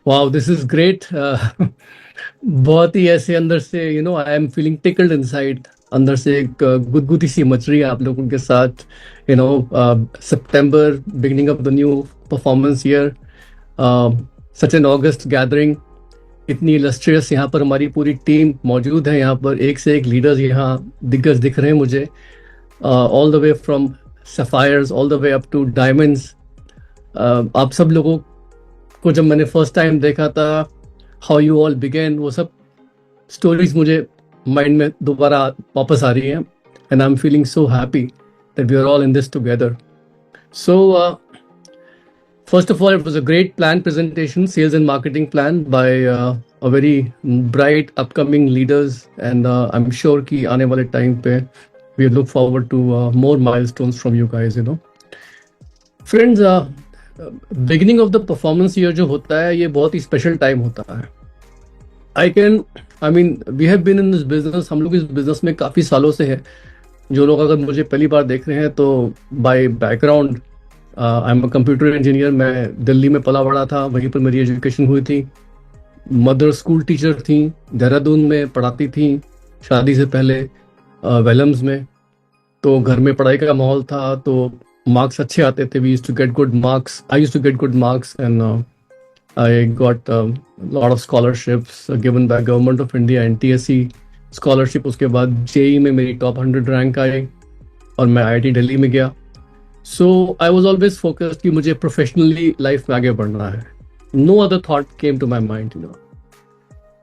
Wow, this is great. बहुत ही ऐसे अंदर से आई एम फीलिंग टिकल्ड इनसाइड। अंदर से एक गुदगुदी सी मच रही है आप लोगों के साथ। सितंबर, beginning of the new performance year, such an august gathering. इतनी इलस्ट्रियस यहाँ पर हमारी पूरी टीम मौजूद है। यहाँ पर एक से एक लीडर्स यहाँ दिग्गज दिख रहे हैं मुझे, all the way from sapphires all the way up to diamonds. आप सब लोगों को जब मैंने फर्स्ट टाइम देखा था, हाउ यू ऑल बिगेन, वो सब स्टोरीज मुझे माइंड में दोबारा वापस आ रही हैं। And I am feeling so happy that we are all in this together. So first of all, it was a great plan presentation, sales and marketing plan by a very bright upcoming leaders, and I'm sure कि आने वाले time पे we look forward to more milestones from you guys. Friends, beginning of the performance year जो होता है, ये बहुत ही special time होता है। I mean we have been in this business, हम लोग इस बिजनेस में काफ़ी सालों से हैं। जो लोग अगर मुझे पहली बार देख रहे हैं तो by background I am a computer engineer. मैं दिल्ली में पला बड़ा था, वहीं पर मेरी एजुकेशन हुई थी। मदर स्कूल टीचर थी, देहरादून में पढ़ाती थी शादी से पहले, वेलम्स में। तो घर में पढ़ाई का माहौल था, तो मार्क्स अच्छे आते थे। We used to get good marks, I used to get good marks, and I got lot of scholarships given by government of India, NTSE scholarship. उसके बाद JEE में मेरी टॉप 100 रैंक आई और मैं IIT दिल्ली में गया। So I was always focused कि मुझे प्रोफेशनली लाइफ में आगे बढ़ना है। No other thought came to my mind,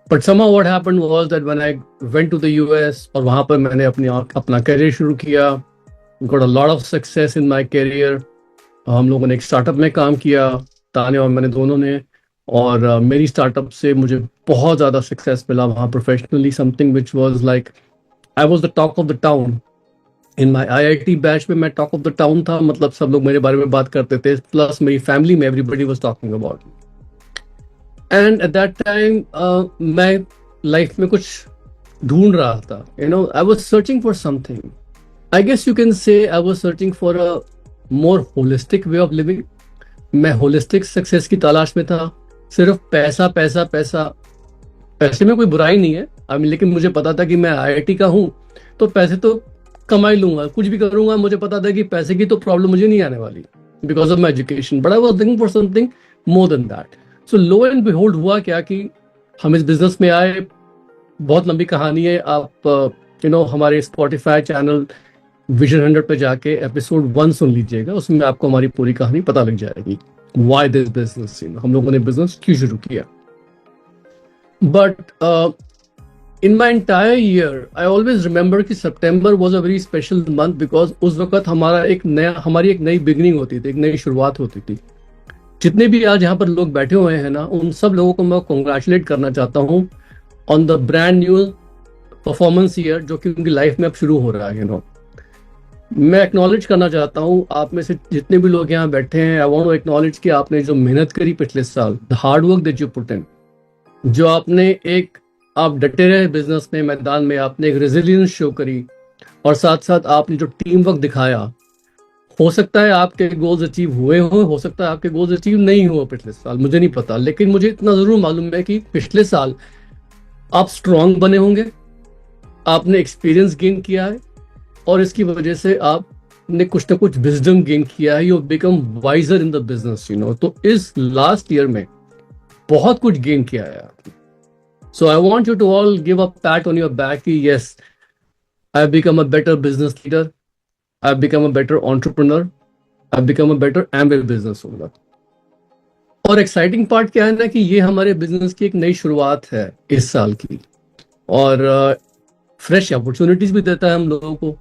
but somehow what happened was that when I went to the US और वहाँ पर मैंने अपना करियर शुरू किया, got a lot of success in my career। हम लोगों ने एक स्टार्टअप में काम किया, ताने और मैंने दोनों ने। और मेरी स्टार्टअप से मुझे बहुत ज़्यादा सक्सेस मिला वहाँ professionally, something which was like I was the talk of the town. In my IIT batch में मैं टॉक ऑफ द टाउन था, मतलब सब लोग मेरे बारे में बात करते थे, प्लस मेरी फैमिली में everybody was talking about. And at that time मैं लाइफ में कुछ ढूंढ रहा था। I was searching for something. I guess you can say I was searching for a more holistic way of living। मैं holistic success की तलाश में था। सिर्फ पैसा पैसा पैसा, पैसे में कोई बुराई नहीं है, लेकिन मुझे पता था कि मैं IIT का हूँ तो पैसे तो कमा ही लूंगा, कुछ भी करूंगा। मुझे पता था कि पैसे की तो प्रॉब्लम मुझे नहीं आने वाली because of my education, but I was looking for something more than that. So low and behold हुआ क्या कि हम इस बिजनेस में आए। बहुत लंबी कहानी है, आप हमारे Spotify चैनल विजन 100 पे जाके एपिसोड 1 सुन लीजिएगा, उसमें आपको हमारी पूरी कहानी पता लग जाएगी। व्हाई दिस बिजनेस, हम लोगों ने बिजनेस क्यों शुरू किया। But in my entire year I always remember कि सितंबर was a very special month, because उस वक्त हमारी एक नई बिगनिंग होती थी, एक नई शुरुआत होती थी। जितने भी आज यहाँ पर लोग बैठे हुए हैं ना, उन सब लोगों को मैं कॉन्ग्रेचुलेट करना चाहता हूँ on the brand new performance year जो कि उनकी लाइफ में अब शुरू हो रहा है। मैं एक्नॉलेज करना चाहता हूँ आप में से जितने भी लोग यहाँ बैठे हैं। आई वांट टू एक्नॉलेज कि आपने जो मेहनत करी पिछले साल, the hard work that you put in, जो आप डटे रहे बिजनेस में, मैदान में, आपने एक रेजिलियंस शो करी, और साथ साथ आपने जो टीम वर्क दिखाया। हो सकता है आपके गोल्स अचीव हुए हो सकता है आपके गोल्स अचीव नहीं हुए पिछले साल, मुझे नहीं पता, लेकिन मुझे इतना जरूर मालूम है कि पिछले साल आप स्ट्रांग बने होंगे, आपने एक्सपीरियंस गेन किया है, और इसकी वजह से आपने कुछ ना कुछ विजडम गेन किया है। You become wiser in the business. तो इस लास्ट ईयर में बहुत कुछ गेन किया है आपने। So I want you to all give a pat on your back कि yes, I have become a better business leader, I have become a better entrepreneur, I have become a better Amway business owner. और exciting part क्या है ना कि ये हमारे business की एक नई शुरुआत है इस साल की, और फ्रेश अपॉर्चुनिटीज भी देता है हम लोगों को।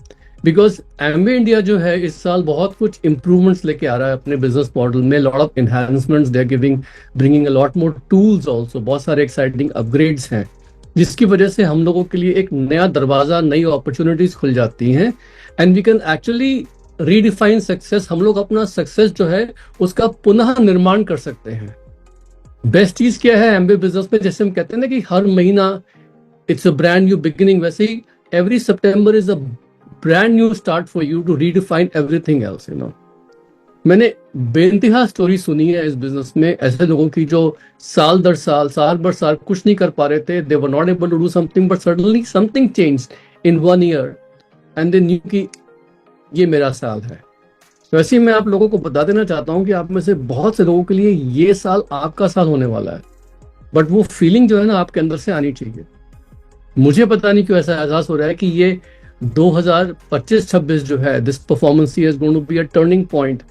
बिकॉज एम्बे इंडिया जो है इस साल बहुत कुछ इंप्रूवमेंट्स लेके आ रहा है अपने बिजनेस मॉडल में। Lot of enhancements they are bringing a lot more tools also, बहुत सारे एक्साइटिंग अपग्रेड्स हैं, जिसकी वजह से हम लोगों के लिए एक नया दरवाजा, नई अपॉर्चुनिटीज खुल जाती हैं, and we can actually redefine success. हम लोग अपना सक्सेस जो है उसका पुनः निर्माण कर सकते हैं। बेस्ट चीज क्या है एम्बे बिजनेस में, जैसे हम कहते हैं ना कि हर महीना it's a brand new beginning, वैसे ही every September is a brand new start for you to redefine everything else। मैंने बेइंतहा स्टोरी सुनी है इस बिजनेस में, ऐसे लोगों की जो साल दर साल, साल भर साल कुछ नहीं कर पा रहे थे, they were not able to do something, but suddenly something change in 1 year and they knew कि ये मेरा साल है। तो ऐसे ही मैं आप लोगों को बता देना चाहता हूँ कि आप में से बहुत से लोगों के लिए ये साल आपका साल होने वाला है, बट वो फीलिंग जो है ना आपके अंदर से आनी चाहिए। मुझे पता नहीं क्यों ऐसा एहसास हो रहा है कि ये 2025-26 जो है, this performance is going to be a turning point.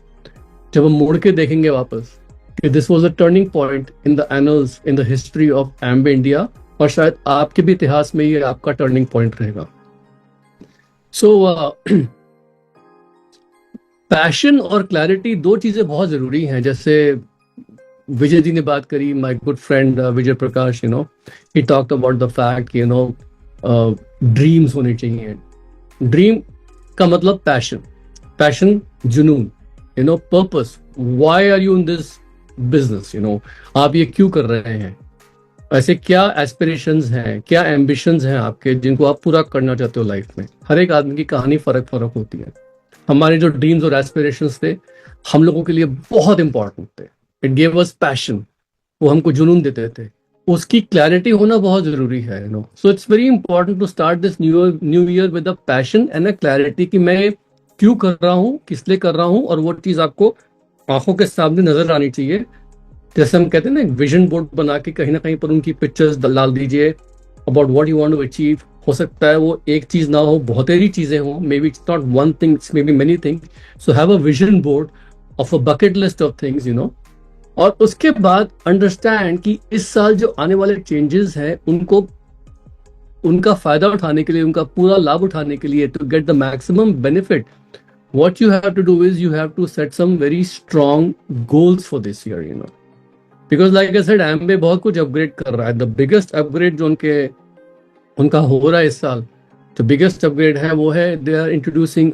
जब हम मुड़ के देखेंगे वापस कि this was a turning point in the annals, in the history of Amway India, और शायद आपके भी इतिहास में ये आपका टर्निंग पॉइंट रहेगा। सो पैशन और क्लैरिटी दो चीजें बहुत जरूरी हैं। जैसे विजय जी ने बात करी, my good friend Vijay Prakash, he talked about the fact, dreams होने चाहिए। ड्रीम का मतलब पैशन, पैशन जुनून, purpose, why are you in this business, आप ये क्यों कर रहे हैं, ऐसे क्या एस्पिरेशंस हैं, क्या एम्बिशंस हैं आपके जिनको आप पूरा करना चाहते हो लाइफ में। हर एक आदमी की कहानी फर्क होती है। हमारे जो ड्रीम्स और एस्पिरेशंस थे हम लोगों के लिए बहुत इंपॉर्टेंट थे, इट गेव अस पैशन, वो हमको जुनून देते थे। उसकी क्लैरिटी होना बहुत जरूरी है, so it's very important to start this new year with a passion and a clarity कि मैं क्यों कर रहा हूँ, किस लिए कर रहा हूँ, और वो चीज आपको आंखों के सामने नजर आनी चाहिए। जैसे हम कहते हैं ना, एक विजन बोर्ड बना के कहीं ना कहीं पर उनकी पिक्चर्स डाल दीजिए about what you want to achieve. हो सकता है वो एक चीज ना हो, बहुत सारी चीजें हो, may be it's not one thing, it's may be many thing. So have a vision board of a bucket list of things, और उसके बाद अंडरस्टैंड कि इस साल जो आने वाले चेंजेस हैं उनको, उनका फायदा उठाने के लिए, उनका पूरा लाभ उठाने के लिए, to get the maximum benefit, what you have to do is you have to set some very strong goals for this year, because like I said, Amway बहुत कुछ अपग्रेड कर रहा है। द बिगेस्ट अपग्रेड जो उनका हो रहा है इस साल, जो बिगेस्ट अपग्रेड है वो है, they are introducing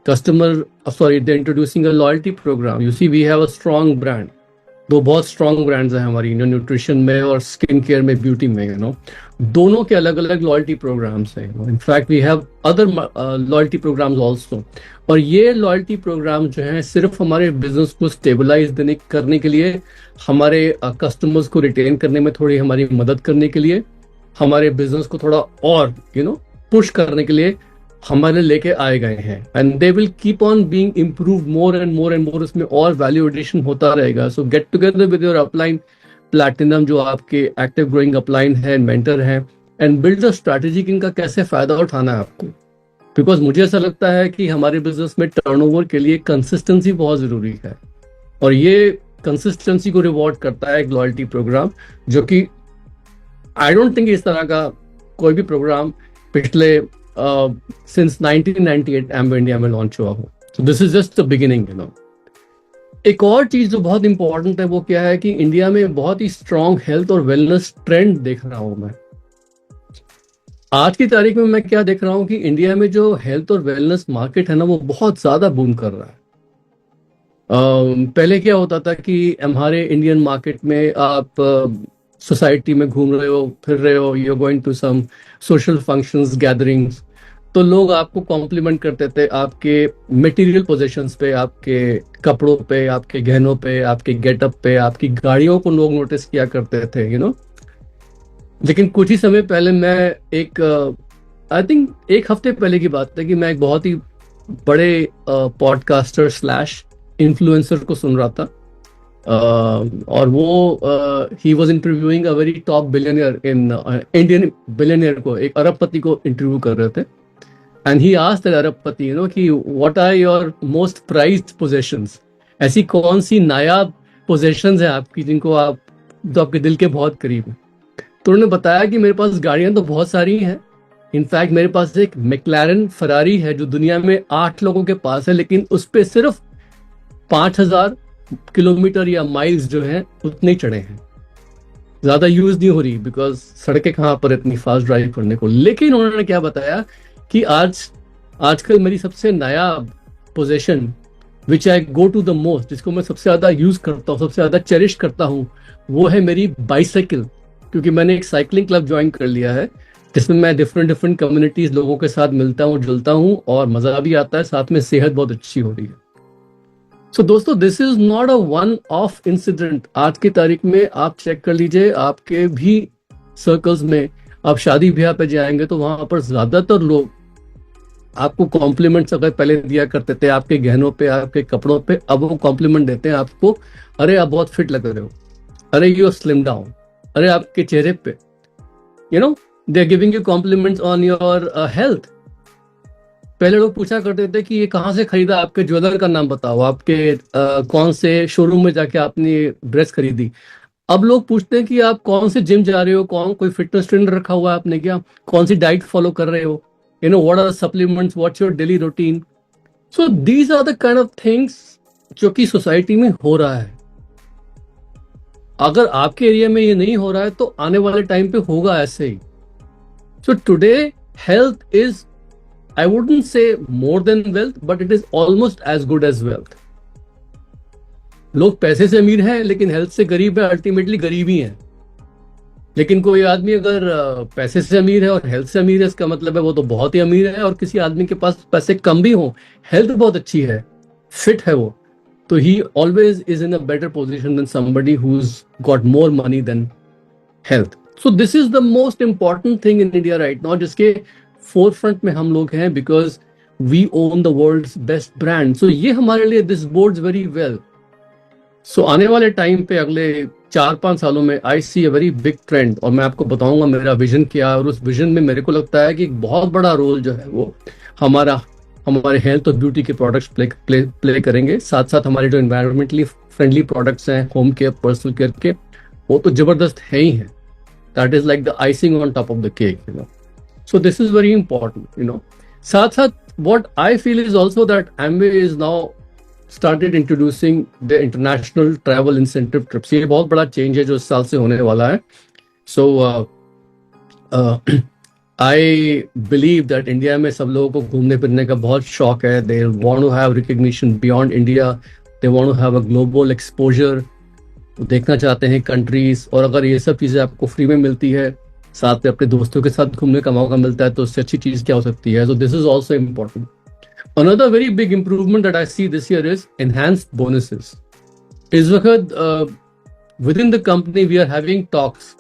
they introducing a loyalty programme. You see, we have a strong brand, दो बहुत स्ट्रॉन्ग ब्रांड्स हैं हमारी, न्यूट्रिशन में और स्किन केयर में, ब्यूटी में, दोनों के अलग अलग लॉयल्टी प्रोग्राम्स हैं। In fact we have other loyalty programmes also. और ये लॉयल्टी प्रोग्राम जो है सिर्फ हमारे बिजनेस को स्टेबलाइज करने के लिए, हमारे कस्टमर्स को रिटेन करने में थोड़ी हमारी मदद करने के लिए, हमारे बिजनेस को थोड़ा और पुश करने के लिए हमारे लेके आए गए हैं। And they will keep on being improve more and more and more, उसमें और वैल्यू एडिशन होता रहेगा। सो get together with your upline platinum, जो आपके एक्टिव ग्रोइंग अपलाइन है, मेंटर है, एंड बिल्ड अ स्ट्रैटेजी कि इनका कैसे फायदा उठाना है आपको। बिकॉज मुझे ऐसा लगता है कि हमारे बिजनेस में टर्नओवर के लिए कंसिस्टेंसी बहुत जरूरी है, और ये कंसिस्टेंसी को रिवॉर्ड करता है एक लॉयल्टी प्रोग्राम, जो कि आई डोंट थिंक इस तरह का कोई भी प्रोग्राम पिछले सिंस 1998 एम्बे इंडिया में लॉन्च हुआ हो। सो this is just the beginning, एक और चीज जो बहुत इंपॉर्टेंट है वो क्या है कि इंडिया में बहुत ही स्ट्रॉन्ग हेल्थ और वेलनेस ट्रेंड देख रहा हूं मैं। आज की तारीख में मैं क्या देख रहा हूं कि इंडिया में जो हेल्थ और वेलनेस मार्केट है ना, वो बहुत ज्यादा बूम कर रहा है। पहले क्या होता था कि हमारे इंडियन मार्केट में आप सोसाइटी में घूम रहे हो, फिर रहे हो, you are going to some social functions, gatherings, तो लोग आपको कॉम्प्लीमेंट करते थे आपके मटेरियल पोजीशंस पे, आपके कपड़ों पे, आपके गहनों पे, आपके गेटअप पे, आपकी गाड़ियों को लोग नोटिस किया करते थे, लेकिन कुछ ही समय पहले मैं एक आई थिंक एक हफ्ते पहले की बात है कि मैं एक बहुत ही बड़े पॉडकास्टर स्लैश इन्फ्लुएंसर को सुन रहा था, और वो he was interviewing a very top billionaire in Indian billionaire को, एक अरबपति को इंटरव्यू कर रहे थे। एंड ही आस्क्ड द अरबपति कि what are your most prized possessions, ऐसी कौन सी नायाब पोजेशंस हैं आपकी जिनको आप, जो आपके दिल के बहुत करीब है। तो उन्होंने बताया कि मेरे पास गाड़ियां तो बहुत सारी हैं, इनफैक्ट मेरे पास एक मैक्लारेन फरारी है जो दुनिया में 8 लोगों के पास है, लेकिन उस पर सिर्फ 5000 किलोमीटर या माइल्स जो है उतने ही चढ़े हैं, ज्यादा यूज नहीं हो रही, बिकॉज सड़कें कहाँ पर इतनी फास्ट ड्राइव करने को। लेकिन उन्होंने क्या बताया कि आजकल मेरी सबसे नया possession which I go to the most, जिसको मैं सबसे ज्यादा यूज करता हूँ, सबसे ज्यादा चेरिश करता हूँ, वो है मेरी बाइसाइकिल। क्योंकि मैंने एक साइकिलिंग क्लब ज्वाइन कर लिया है जिसमें मैं डिफरेंट कम्युनिटीज लोगों के साथ मिलता हूँ, जुलता हूँ, और मजा भी आता है, साथ में सेहत बहुत अच्छी हो रही है। सो दोस्तों, this is not a one of incident. आज की तारीख में आप चेक कर लीजिए, आपके भी सर्कल्स में आप शादी ब्याह पे जाएंगे तो वहां पर ज्यादातर लोग आपको कॉम्प्लीमेंट्स अगर पहले दिया करते थे आपके गहनों पे, आपके कपड़ों पे, अब वो कॉम्प्लीमेंट देते हैं आपको। अरे आप बहुत फिट लग रहे हो, अरे यू स्लिम डाउन, अरे आपके चेहरे पे, you know, they are giving you compliments on your health. पहले लोग पूछा करते थे कि ये कहाँ से खरीदा, आपके ज्वेलर का नाम बताओ, आपके कौन से शोरूम में जाके आपने ड्रेस खरीदी। अब लोग पूछते हैं कि आप कौन से जिम जा रहे हो, कौन कोई फिटनेस ट्रेनर रखा हुआ है आपने क्या, कौन सी डाइट फॉलो कर रहे हो, you know what are supplements, what's your daily routine. So these are the kind of things जो कि सोसाइटी में हो रहा है। अगर आपके एरिया में ये नहीं हो रहा है तो आने वाले टाइम पे होगा ऐसे ही। So today health is, I wouldn't say more than wealth, but it is almost as good as wealth. लोग पैसे से अमीर हैं लेकिन हेल्थ से गरीब है, अल्टीमेटली गरीब ही हैं। लेकिन कोई आदमी अगर पैसे से अमीर है और हेल्थ से अमीर है, इसका मतलब है वो तो बहुत ही अमीर है। और किसी आदमी के पास पैसे कम भी हो, हेल्थ बहुत अच्छी है, फिट है वो, तो he always is in a better position than somebody who's got more money than health. So this is the most important thing in India right now, जिसके फोर फ्रंट में हम लोग हैं, because we own the world's best brand. So ये हमारे लिए this bodes very well. So आने वाले टाइम पे अगले 4-5 सालों में I see a very big trend, और मैं आपको बताऊंगा मेरा विजन क्या है। और उस विजन में मेरे को लगता है कि एक बहुत बड़ा रोल जो है वो हमारे हेल्थ और ब्यूटी के प्रोडक्ट्स प्ले करेंगे। साथ साथ हमारे जो एनवायरमेंटली फ्रेंडली प्रोडक्ट्स हैं, होम केयर, पर्सनल केयर के, वो तो जबरदस्त है ही है। That is like the icing on top of the cake, you know. So this is very important, you know. साथ साथ what I feel is also that Amway is now started introducing the international travel incentive trips. ये बहुत बड़ा change है जो इस साल से होने वाला है. So I believe that India में सब लोगों को घूमने फिरने का बहुत शौक है. They want to have recognition beyond India. They want to have a global exposure. वो देखना चाहते हैं कंट्रीज, और अगर ये सब चीजें आपको फ्री में मिलती है, साथ में अपने दोस्तों के साथ घूमने का मौका मिलता है, तो उससे अच्छी चीज क्या हो सकती है। So this is also important. Another very big improvement that I see this year is enhanced bonuses. इस वक्त within the company we are having talks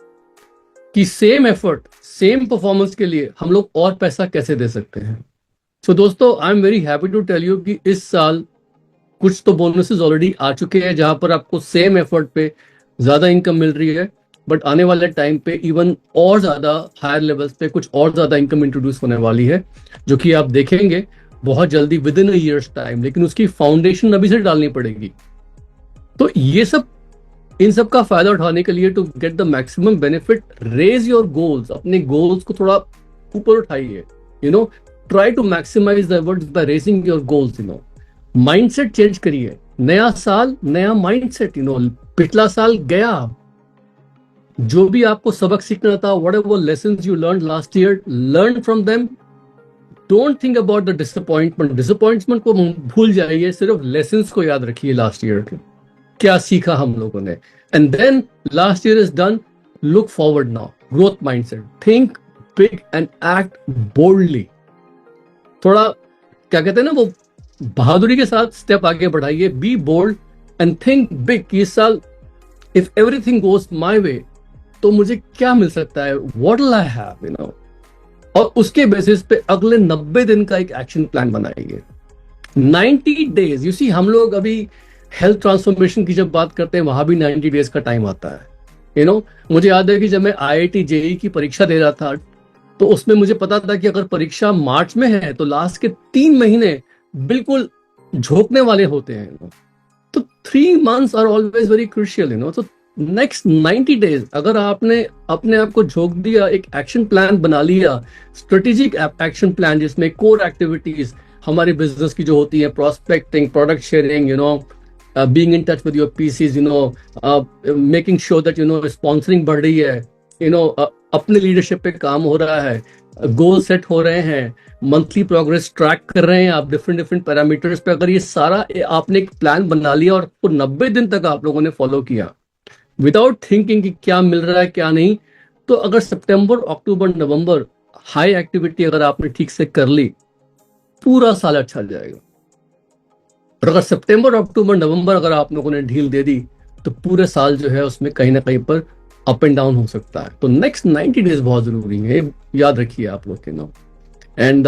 कि सेम एफर्ट, सेम परफॉर्मेंस के लिए हम लोग और पैसा कैसे दे सकते हैं। सो दोस्तों, I am very happy to tell you कि इस साल कुछ तो बोनसेस ऑलरेडी आ चुके हैं जहां पर आपको सेम एफर्ट पे ज्यादा इनकम मिल रही है, बट आने वाले टाइम पे इवन और ज्यादा हायर लेवल्स पे कुछ और ज्यादा इनकम इंट्रोड्यूस होने वाली है, जो कि आप देखेंगे बहुत जल्दी with in a years time. लेकिन उसकी फाउंडेशन अभी से डालनी पड़ेगी। तो ये सब, इन सब का फायदा उठाने के लिए, to get the maximum benefit, raise your goals. अपने गोल्स को थोड़ा ऊपर उठाइए, you know, try to maximise the efforts by raising your goals, you know. Mindset change करिए, नया साल नया माइंडसेट, यू नो। पिछला साल गया, जो भी आपको सबक सीखना था, whatever lessons you learned last year, learn from them. Don't think about the disappointment को भूल जाइए, सिर्फ lessons को याद रखिए लास्ट ईयर के, क्या सीखा हम लोगों ने। And then last year is done, look forward now, growth mindset, think big and act boldly. थोड़ा क्या कहते हैं ना, वो बहादुरी के साथ स्टेप आगे बढ़ाइए, be bold and think big। इस साल if everything goes my way, तो मुझे क्या मिल सकता है, what will I have, you know. और उसके बेसिस पे अगले 90 दिन का एक एक्शन प्लान बनाइए। 90 डेज, यू सी, हम लोग अभी हेल्थ ट्रांसफॉर्मेशन की जब बात करते हैं, वहां भी 90 डेज का टाइम आता है, यू नो। मुझे याद है कि जब मैं IIT JEE की परीक्षा दे रहा था, तो उसमें मुझे पता था कि अगर परीक्षा मार्च में है तो लास्ट के 3 महीने बिल्कुल झोंकने वाले होते हैं। तो 3 months are always very crucial, you know. तो नेक्स्ट 90 डेज अगर आपने अपने आप को झोंक दिया, एक एक्शन प्लान बना लिया, स्ट्रेटेजिक एक्शन प्लान, जिसमें कोर एक्टिविटीज हमारे बिजनेस की जो होती है, prospecting, product sharing, you know, being in touch with your PCs, you know, making sure that, you know, sponsoring बढ़ रही है, यू नो, अपने लीडरशिप पे काम हो रहा है, गोल सेट हो रहे हैं, मंथली प्रोग्रेस ट्रैक कर रहे हैं आप डिफरेंट पैरामीटर्स पे। अगर ये सारा आपने एक प्लान बना लिया और 90 दिन तक आप लोगों ने फॉलो किया विदाउट थिंकिंग कि क्या मिल रहा है क्या नहीं, तो अगर सितंबर, अक्टूबर, नवंबर हाई एक्टिविटी अगर आपने ठीक से कर ली, पूरा साल अच्छा जाएगा। और अगर सितंबर, अक्टूबर, नवंबर अगर आप लोगों ने ढील दे दी तो पूरे साल जो है उसमें कहीं ना कहीं पर अप एंड डाउन हो सकता है। तो नेक्स्ट 90 डेज बहुत जरूरी है, ये याद रखिए आप लोग के ना। एंड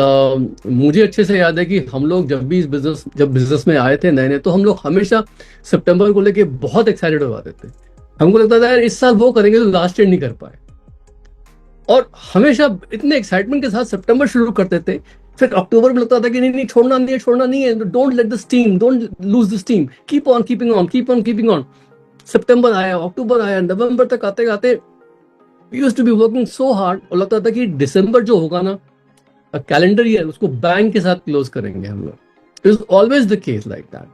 मुझे अच्छे से याद है कि हम लोग जब बिजनेस में आए थे नए नए, तो हम लोग हमेशा सितंबर को लेके बहुत एक्साइटेड हो जाते थे। हमको लगता था यार इस साल वो करेंगे तो लास्ट ईयर नहीं कर पाए, और हमेशा इतने एक्साइटमेंट के साथ सितंबर शुरू करते थे। फिर अक्टूबर में लगता था कि नहीं नहीं, छोड़ना नहीं है, don't let the steam, don't lose the steam, keep on keeping on, keep on keeping on. सितंबर आया, अक्टूबर आया, नवंबर तक आते आते we used to be working so hard, और लगता था कि दिसंबर जो होगा ना, कैलेंडर ईयर, उसको बैंग के साथ क्लोज करेंगे हम लोग। Is always the case like that.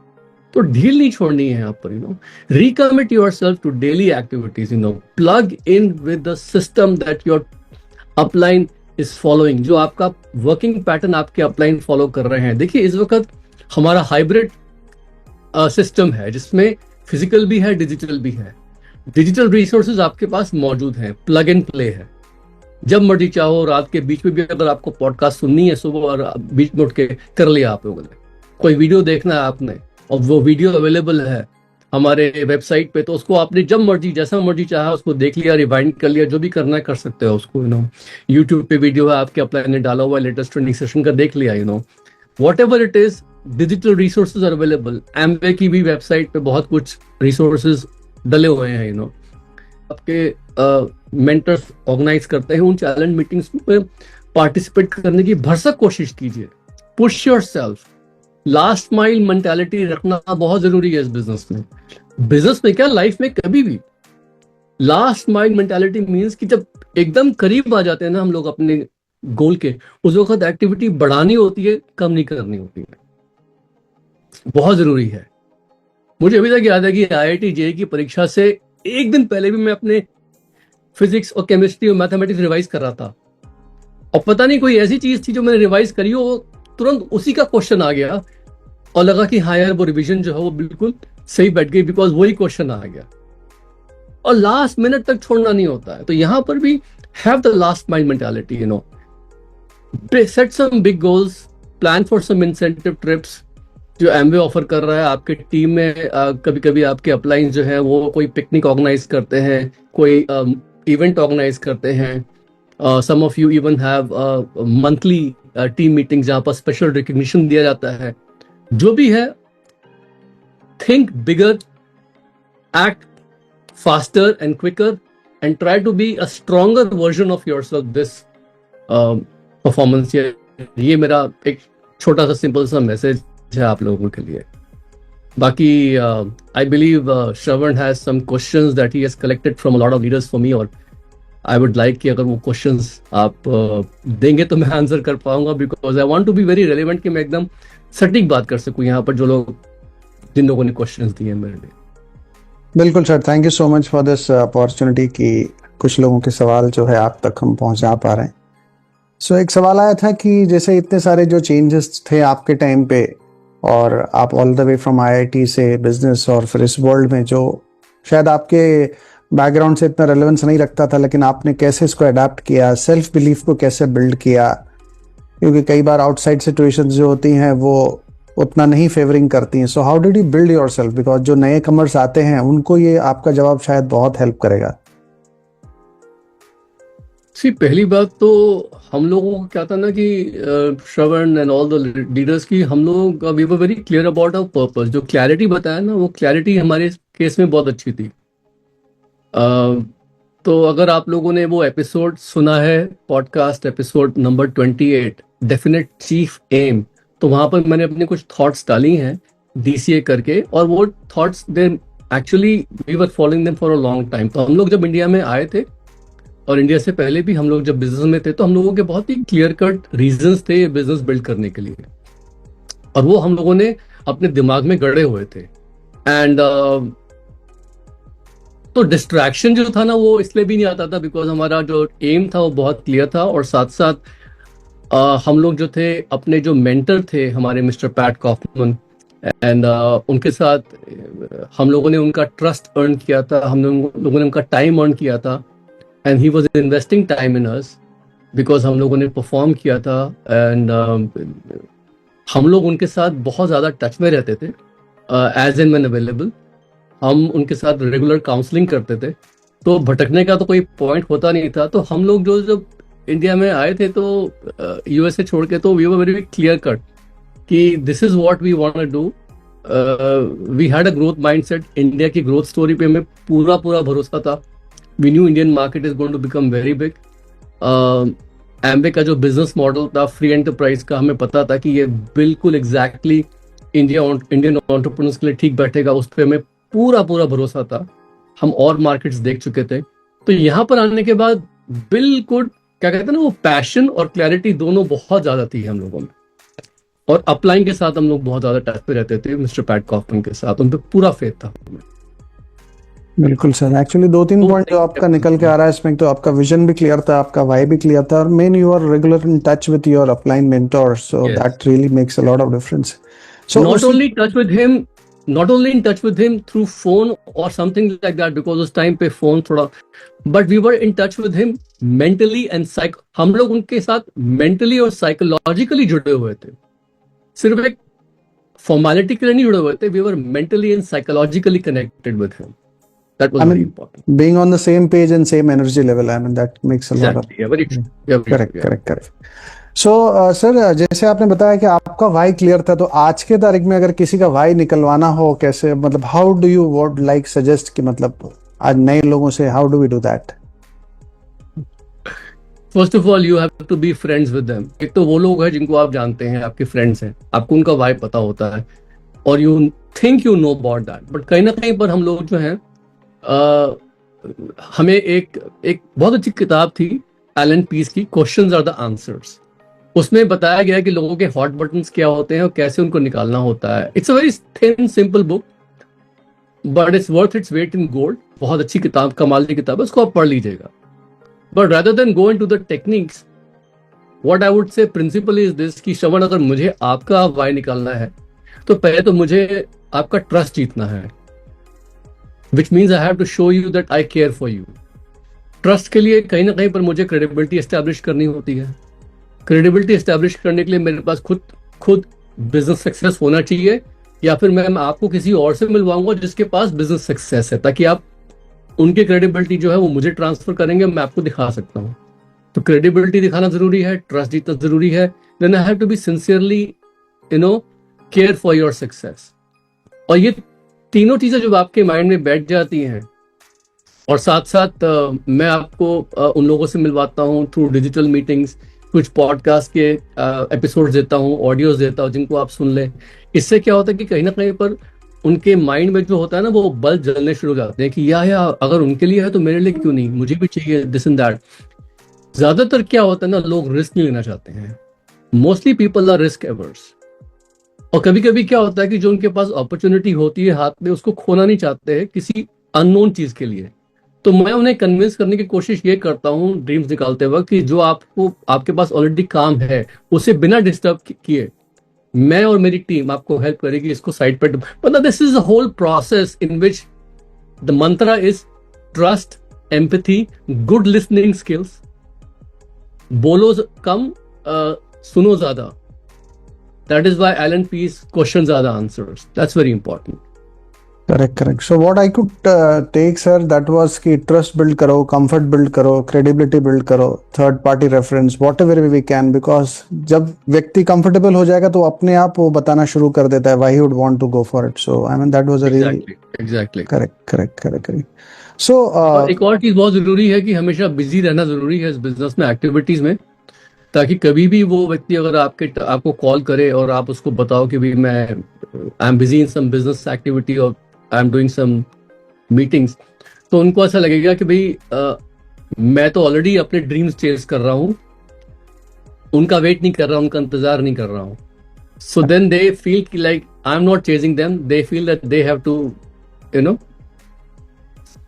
तो ढील नहीं छोड़नी है यहाँ पर, recommit yourself to daily activities, plug in with the system that your upline is following, जो आपका वर्किंग पैटर्न आपके अपलाइन फॉलो कर रहे हैं। देखिए इस वक्त हमारा हाइब्रिड सिस्टम है जिसमें फिजिकल भी है, डिजिटल भी है। डिजिटल रिसोर्सेज आपके पास मौजूद हैं, प्लग एंड प्ले है। जब मर्जी चाहो, रात के बीच में भी अगर आपको पॉडकास्ट सुननी है, सुबह और बीच में उठ के कर लिया आप लोगों ने। कोई वीडियो देखना है आपने और वो वीडियो अवेलेबल है हमारे वेबसाइट पे, तो उसको आपने जब मर्जी जैसा मर्जी चाहा उसको देख लिया, रिवाइंड कर लिया, जो भी करना है कर सकते हो उसको। यूट्यूब पे वीडियो है आपके अपलाइन ने डाला हुआ, लेटेस्ट ट्रेनिंग सेशन का देख लिया। Whatever it is, digital resources are available. Amway की भी वेबसाइट पे बहुत कुछ रिसोर्सेज डले हुए हैं। आपके मेंटर्स ऑर्गेनाइज करते हैं, उन चैलेंज मीटिंग्स में पार्टिसिपेट करने की भरसक कोशिश कीजिए। Push yourself. Last mile mentality रखना बहुत जरूरी है इस बिजनेस में। बिजनेस में क्या, लाइफ में कभी भी लास्ट माइल मेंटालिटी मींस कि जब एकदम करीब आ जाते हैं ना हम लोग अपने गोल के, उस वक्त एक्टिविटी बढ़ानी होती है, कम नहीं करनी होती है। बहुत जरूरी है। मुझे अभी तक याद है कि IIT JEE की परीक्षा से एक दिन पहले भी मैं अपने फिजिक्स और केमिस्ट्री और मैथमेटिक्स रिवाइज कर रहा था, और पता नहीं कोई ऐसी चीज थी जो मैंने रिवाइज करी हो, तुरंत उसी का क्वेश्चन आ गया और लगा कि हाँ यार वो रिवीजन जो है वो बिल्कुल सही बैठ गई, बिकॉज वही क्वेश्चन आ गया। और लास्ट मिनट तक छोड़ना नहीं होता है। तो यहां पर भी have the last mind mentality, set some big goals, plan for some incentive trips जो एमवे ऑफर कर रहा है। आपके टीम में कभी कभी आपके अपलाइन जो है वो कोई पिकनिक ऑर्गेनाइज करते हैं, कोई इवेंट ऑर्गेनाइज करते हैं। Some of you even have monthly team meeting जहां पर स्पेशल रिकग्निशन दिया जाता है। जो भी है, think bigger, act faster and quicker, and try to be a stronger version of yourself this performance year. ये मेरा एक छोटा सा सिंपल सा मैसेज है आप लोगों के लिए। बाकी I believe Shravan has some questions that he has collected from a lot of leaders for me, और आई वुड लाइक कि अगर वो क्वेश्चंस आप देंगे तो मैं आंसर कर पाऊंगा, because I want to be very relevant, कि मैं एकदम सटीक बात कर सकूं यहाँ पर जिन लोगों ने क्वेश्चंस दिए मेरे लिए। बिल्कुल sir, thank you so much for this opportunity कि कुछ लोगों के सवाल जो है आप तक हम पहुंचा पा रहे हैं। सो एक सवाल आया था कि जैसे इतने सारे जो चेंजेस थे आपके टाइम पे, और आप all the way from IIT से बिजनेस और फिर इस वर्ल्ड में, जो शायद आपके बैकग्राउंड से इतना रेलेवेंस नहीं रखता था, लेकिन आपने कैसे इसको अडेप्ट किया, सेल्फ बिलीफ को कैसे बिल्ड किया, क्योंकि कई बार आउटसाइड सिचुएशंस जो होती हैं वो उतना नहीं फेवरिंग करती हैं। So how did you build yourself, because जो नए कमर्स आते हैं उनको ये आपका जवाब शायद बहुत हेल्प करेगा। पहली बात तो हम लोगों को क्या था ना कि Shravan and all the leaders की, हम लोग we were very clear about our purpose. जो क्लैरिटी बताया ना, वो क्लैरिटी हमारे केस में बहुत अच्छी थी। तो अगर आप लोगों ने वो एपिसोड सुना है, podcast episode number 28, definite chief aim, तो वहां पर मैंने अपने कुछ थॉट्स डाली हैं DCA करके, और वो thoughts they actually we were following them for a long time. तो हम लोग जब इंडिया में आए थे, और इंडिया से पहले भी हम लोग जब बिजनेस में थे, तो हम लोगों के बहुत ही क्लियर कट रीजंस थे बिजनेस बिल्ड करने के लिए, और वो हम लोगों ने अपने दिमाग में गड़े हुए थे। एंड तो डिस्ट्रैक्शन जो था ना, वो इसलिए भी नहीं आता था बिकॉज हमारा जो एम था वो बहुत क्लियर था। और साथ साथ हम लोग जो थे, अपने जो मेंटर थे हमारे मिस्टर पैट कॉफमन, एंड उनके साथ हम लोगों ने उनका ट्रस्ट अर्न किया था, हम लोगों ने उनका टाइम अर्न किया था, and he was investing time in us because हम लोगों ने परफॉर्म किया था। एंड हम लोग उनके साथ बहुत ज़्यादा टच में रहते थे। As and when available. हम उनके साथ रेगुलर काउंसलिंग करते थे, तो भटकने का तो कोई पॉइंट होता नहीं था। तो हम लोग जो जब इंडिया में आए थे तो यूएसए छोड़ के, तो we were very clear cut कि this is what we want to do. We had a growth mindset. India की ग्रोथ स्टोरी पे हमें पूरा पूरा भरोसा था। We knew Indian market is going to become very big. Amway का जो बिजनेस मॉडल था फ्री एंटरप्राइज का, हमें पता था कि ये बिल्कुल एग्जैक्टली इंडियन एंटरप्रेन्योर्स के लिए ठीक बैठेगा। उस पर हमें पूरा पूरा भरोसा था। हम और मार्केट्स देख चुके थे। तो यहाँ पर आने के बाद बिल्कुल क्या कहते हैं ना, वो पैशन और क्लैरिटी दोनों बहुत ज्यादा थी हम लोगों में। और अपलाइन के साथ हम लोग बहुत ज्यादा टच पे रहते थे, मिस्टर पैट कॉफमैन के साथ। उन पे पूरा फेथ था हमें। बिल्कुल सर, एक्चुअली दो तीन पॉइंट जो आपका निकल के आ रहा है इसमें, तो आपका विजन भी क्लियर था, आपका वाई भी क्लियर था, और main you are regular in touch with your upline mentor, so Yes. That really makes a lot of difference. So not only touch with him not only in touch with him through phone or something like that, because उस time पे phone थोड़ा, but we were in touch with him mentally and हम लोग उनके साथ mentally और psychologically जुड़े हुए थे। सिर्फ एक फॉर्मेलिटी के लिए नहीं जुड़े हुए थे, we were mentally and psychologically connected with him. That was I very mean, important. being on the same page and same energy level, I mean, that makes a lot of correct. So sir, जैसे आपने बताया कि आपका Y clear था, तो आज के तारीख में अगर किसी का वाई निकलवाना हो, कैसे, मतलब how do you would like suggest कि मतलब आज नए लोगों से how do we do that? First of all you have to be friends with them. एक तो वो लोग हैं जिनको आप जानते हैं, आपके फ्रेंड्स हैं, आपको उनका वाइब पता होता है और you think you know about that. But कहीं ना कहीं पर हम लोग जो हैं, हमें एक बहुत अच्छी किताब थी एलन पीस की, क्वेश्चंस आर द आंसर्स। उसमें बताया गया कि लोगों के हॉट बटन्स क्या होते हैं और कैसे उनको निकालना होता है। It's a very thin simple book, but it's worth its weight in gold. बहुत अच्छी किताब, कमाल की किताब है, उसको आप पढ़ लीजिएगा। But rather than go into the techniques, what I would say principle is this कि श्रवण, अगर मुझे आपका वाई निकालना है तो पहले तो मुझे आपका ट्रस्ट जीतना है, which means I have to show you that I care for you। Trust के लिए कहीं ना कहीं पर मुझे क्रेडिबिलिटी एस्टेब्लिश करनी होती है। क्रेडिबिलिटी एस्टेब्लिश करने के लिए मेरे पास खुद बिजनेस सक्सेस होना चाहिए, या फिर मैं आपको किसी और से मिलवाऊंगा जिसके पास बिजनेस सक्सेस है, ताकि आप उनकी क्रेडिबिलिटी जो है वो मुझे ट्रांसफर करेंगे, मैं आपको दिखा सकता हूँ। तो क्रेडिबिलिटी दिखाना जरूरी है, ट्रस्ट जीतना जरूरी है। Then I have to be sincerely care for your success. और ये तीनों चीजें जब आपके माइंड में बैठ जाती हैं, और साथ साथ मैं आपको उन लोगों से मिलवाता हूँ थ्रू डिजिटल मीटिंग्स, कुछ पॉडकास्ट के एपिसोड्स देता हूँ, ऑडियोज देता हूँ जिनको आप सुन लें। इससे क्या होता है कि कहीं ना कहीं पर उनके माइंड में जो होता है ना, वो बल्ब जलने शुरू हो जाते हैं कि या अगर उनके लिए है तो मेरे लिए क्यों नहीं, मुझे भी चाहिए, दिस एंड दैट। ज्यादातर क्या होता है ना, लोग रिस्क नहीं लेना चाहते हैं। Mostly people are risk averse. और कभी कभी क्या होता है कि जो उनके पास अपॉर्चुनिटी होती है हाथ में, उसको खोना नहीं चाहते हैं किसी अननोन चीज के लिए। तो मैं उन्हें कन्विंस करने की कोशिश ये करता हूँ ड्रीम्स निकालते वक्त कि जो आपके पास ऑलरेडी काम है, उसे बिना डिस्टर्ब किए मैं और मेरी टीम आपको हेल्प करेगी इसको साइड पर। मतलब this is a whole process in which the mantra is trust, empathy, good listening skills. बोलो कम, सुनो ज्यादा। That is why Allan Pease questions are the answers. That's very important. Correct. So what I could take sir, that was कि trust build करो, comfort build करो, credibility build करो, third party reference, whatever we can, because जब व्यक्ति comfortable हो जाएगा तो अपने आप वो बताना शुरू कर देता है why he would want to go for it. So I mean that was a really exactly correct. So एक और चीज बहुत जरूरी है कि हमेशा बिजी रहना जरूरी है इस बिजनेस में, एक्टिविटीज में, ताकि कभी भी वो व्यक्ति अगर आपको कॉल करे और आप उसको बताओ कि भाई मैं I am busy in some business activity और I am doing some meetings, तो उनको ऐसा लगेगा कि भाई मैं तो ऑलरेडी अपने ड्रीम्स चेस कर रहा हूँ, उनका वेट नहीं कर रहा, उनका इंतजार नहीं कर रहा हूँ। सो देन दे फील कि like I am not chasing them, they feel that they have to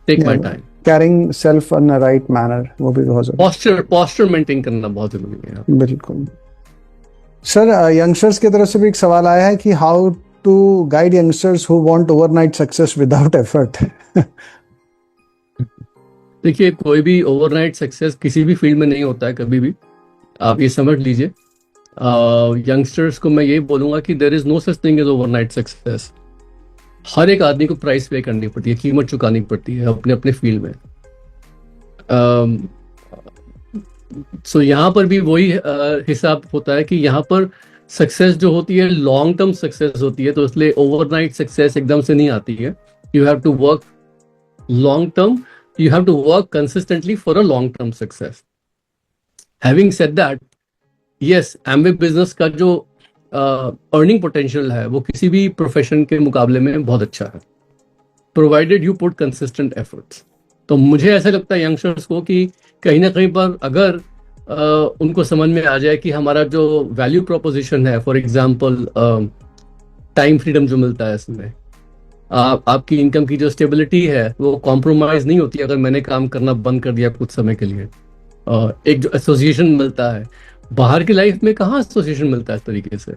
take my time. Caring self in a right manner, वो भी बहुत जरूरी। पोस्चर मेंटेन करना बहुत जरूरी है। बिल्कुल सर, यंगस्टर्स की तरफ से भी एक सवाल आया है कि how to guide youngsters who want overnight success without effort. देखिए, कोई भी ओवरनाइट सक्सेस किसी भी फील्ड में नहीं होता है कभी भी, आप ये समझ लीजिए। यंगस्टर्स को मैं यही बोलूंगा कि there is no such thing as overnight success. हर एक आदमी को प्राइस पे करनी पड़ती है, कीमत चुकानी पड़ती है अपने अपने फील्ड में। सो यहाँ पर भी वही हिसाब होता है कि यहाँ पर सक्सेस जो होती है लॉन्ग टर्म सक्सेस होती है, तो इसलिए ओवरनाइट सक्सेस एकदम से नहीं आती है। You have to work long term, you have to work consistently for a long term success. Having said that, yes, Amway business का जो अर्निंग पोटेंशियल है वो किसी भी प्रोफेशन के मुकाबले में बहुत अच्छा है, provided you put consistent efforts. तो मुझे ऐसा लगता है यंगस्टर्स को कि कहीं ना कहीं पर अगर उनको समझ में आ जाए कि हमारा जो वैल्यू प्रोपोजिशन है, फॉर एग्जांपल टाइम फ्रीडम जो मिलता है इसमें, आपकी इनकम की जो स्टेबिलिटी है वो कॉम्प्रोमाइज नहीं होती अगर मैंने काम करना बंद कर दिया कुछ समय के लिए। एक जो एसोसिएशन मिलता है बाहर की लाइफ में, कहाँ एसोसिएशन मिलता है इस तरीके से?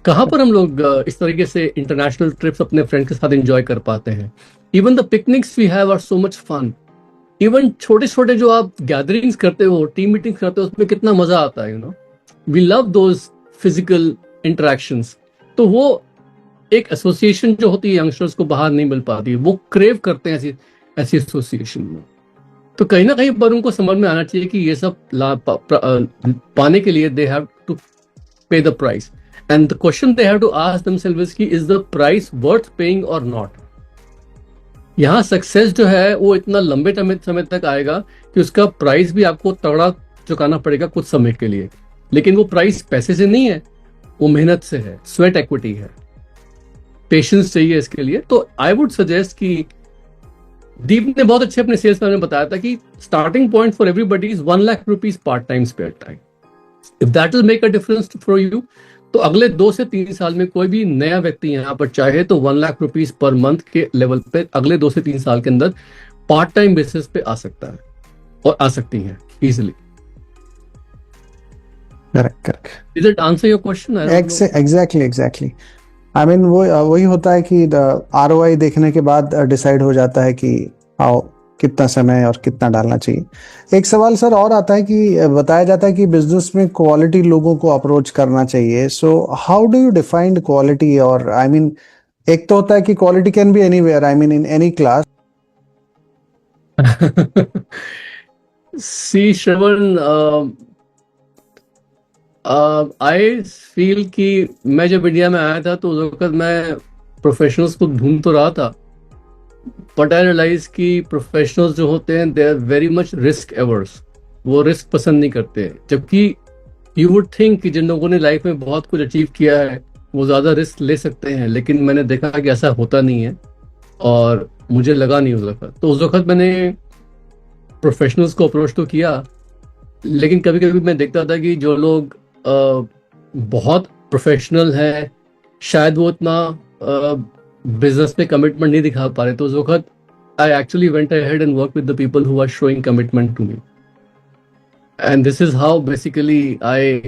कहाँ पर हम लोग इस तरीके से इंटरनेशनल ट्रिप्स अपने फ्रेंड के साथ एंजॉय कर पाते हैं? Even the picnics we have are so much fun. Even छोटे छोटे जो आप गैदरिंग्स करते हो, टीम मीटिंग्स करते हो, उसमें कितना मजा आता है, you know. We love those physical interactions. तो वो एक एसोसिएशन जो होती है यंगस्टर्स को बाहर नहीं मिल पाती, वो क्रेव करते हैं ऐसी ऐसी एसोसिएशन में। तो कहीं ना कहीं पर उनको समझ में आना चाहिए कि ये सब पाने के लिए they have to pay the price, and the question they have to ask themselves is कि is the price worth paying और नॉट। यहाँ सक्सेस जो है वो इतना लंबे समय तक आएगा कि उसका प्राइस भी आपको तगड़ा चुकाना पड़ेगा कुछ समय के लिए, लेकिन वो प्राइस पैसे से नहीं है, वो मेहनत से है, स्वेट इक्विटी है, पेशेंस चाहिए इसके लिए। तो आई वुड सजेस्ट कि दीप ने बहुत अच्छे अपने सेल्स में बताया था कि starting point for everybody is 1 lakh rupees part time spare time. If that will make a difference for you, तो अगले 2 से 3 साल में कोई भी नया व्यक्ति यहाँ पर चाहे तो 1 लाख रुपीज पर मंथ के लेवल पे अगले 2 से 3 साल के अंदर पार्ट टाइम बेसिस पे आ सकता है और आ सकती है easily. Correct. Does it answer your question? Exactly. I mean वो वही होता है कि ROI देखने के बाद डिसाइड हो जाता है कि आओ कितना समय और कितना डालना चाहिए। एक सवाल सर और आता है कि बताया जाता है कि बिजनेस में क्वालिटी लोगों को अप्रोच करना चाहिए। So how do you define quality? और आई मीन एक तो होता है कि quality can be anywhere, I mean in any class. See Shravan, I feel कि मैं जब इंडिया में आया था तो उस वक्त मैं प्रोफेशनल्स को ढूंढ तो रहा था, बट आई रियलाइज कि प्रोफेशनल्स जो होते हैं they are very much risk averse. वो रिस्क पसंद नहीं करते, जबकि यू वुड थिंक कि जिन लोगों ने लाइफ में बहुत कुछ अचीव किया है वो ज़्यादा रिस्क ले सकते हैं, लेकिन मैंने देखा कि ऐसा होता नहीं है और मुझे लगा नहीं उस वक्त। तो उस वक्त मैंने प्रोफेशनल्स को अप्रोच तो किया, लेकिन कभी कभी मैं देखता था कि जो लोग बहुत प्रोफेशनल है शायद वो इतना बिजनेस पे कमिटमेंट नहीं दिखा पा रहे। तो उस वक्त I actually went ahead and work with the people who are showing commitment to me, and this is how basically I